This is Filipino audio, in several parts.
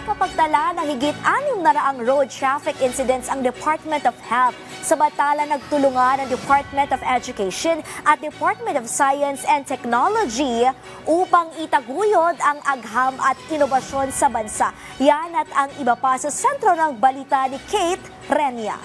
Nakapagtala ng higit 600 road traffic incidents ang Department of Health. Samantala nagtulungan ang Department of Education at Department of Science and Technology upang itaguyod ang agham at inobasyon sa bansa. Yan at ang iba pa sa sentro ng balita ni Kate Renia.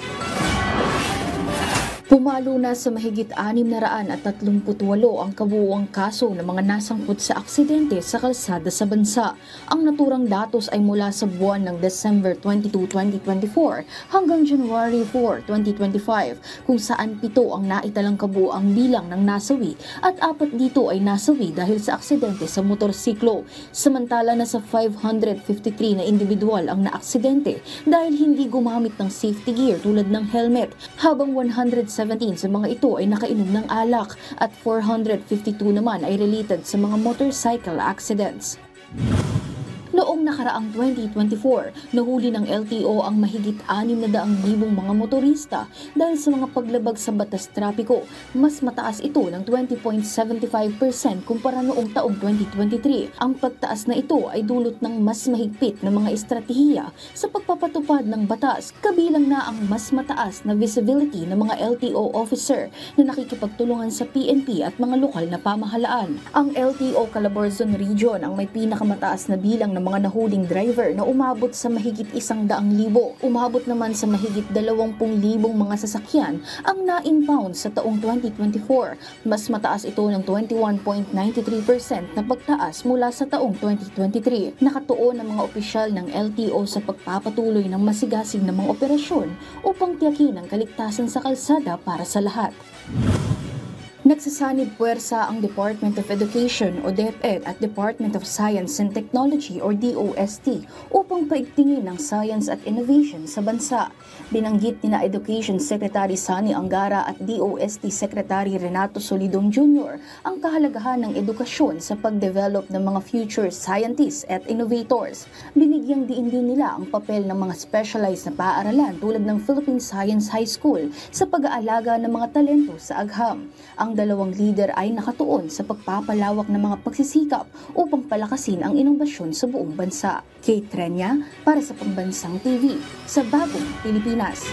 Pumalo na sa mahigit 638 ang kabuuang kaso ng mga nasangkot sa aksidente sa kalsada sa bansa. Ang naturang datos ay mula sa buwan ng December 22, 2024 hanggang January 4, 2025 kung saan 7 ang naitalang kabuuang bilang ng nasawi at 4 dito ay nasawi dahil sa aksidente sa motorsiklo. Samantala na sa 553 na individual ang naaksidente dahil hindi gumamit ng safety gear tulad ng helmet, habang 117 sa mga ito ay nakainom ng alak at 452 naman ay related sa mga motorcycle accidents. Noong nakaraang 2024, nahuli ng LTO ang mahigit 600,000 mga motorista dahil sa mga paglabag sa batas trapiko. Mas mataas ito ng 20.75% kumpara noong taong 2023. Ang pagtaas na ito ay dulot ng mas mahigpit na mga estratehiya sa pagpapatupad ng batas, kabilang na ang mas mataas na visibility ng mga LTO officer na nakikipagtulungan sa PNP at mga lokal na pamahalaan. Ang LTO Calabarzon Region ang may pinakamataas na bilang ng mga nahuling driver na umabot sa mahigit 100,000. Umabot naman sa mahigit 20,000 mga sasakyan ang na-impound sa taong 2024. Mas mataas ito ng 21.93% na pagtaas mula sa taong 2023. Nakatuon ang mga opisyal ng LTO sa pagpapatuloy ng masigasig na mga operasyon upang tiyakin ang kaligtasan sa kalsada para sa lahat. Nagsasanib puwersa ang Department of Education o DepEd at Department of Science and Technology o DOST upang paigtingin ang science at innovation sa bansa. Binanggit ni na Education Secretary Sani Angara at DOST Secretary Renato Solidong Jr. ang kahalagahan ng edukasyon sa pagdevelop ng mga future scientists at innovators. Binigyang diin din nila ang papel ng mga specialized na paaralan tulad ng Philippine Science High School sa pag-aalaga ng mga talento sa agham. Ang dalawang leader ay nakatuon sa pagpapalawak ng mga pagsisikap upang palakasin ang inobasyon sa buong bansa. Kate Renia para sa Pambansang TV sa Bagong Pilipinas.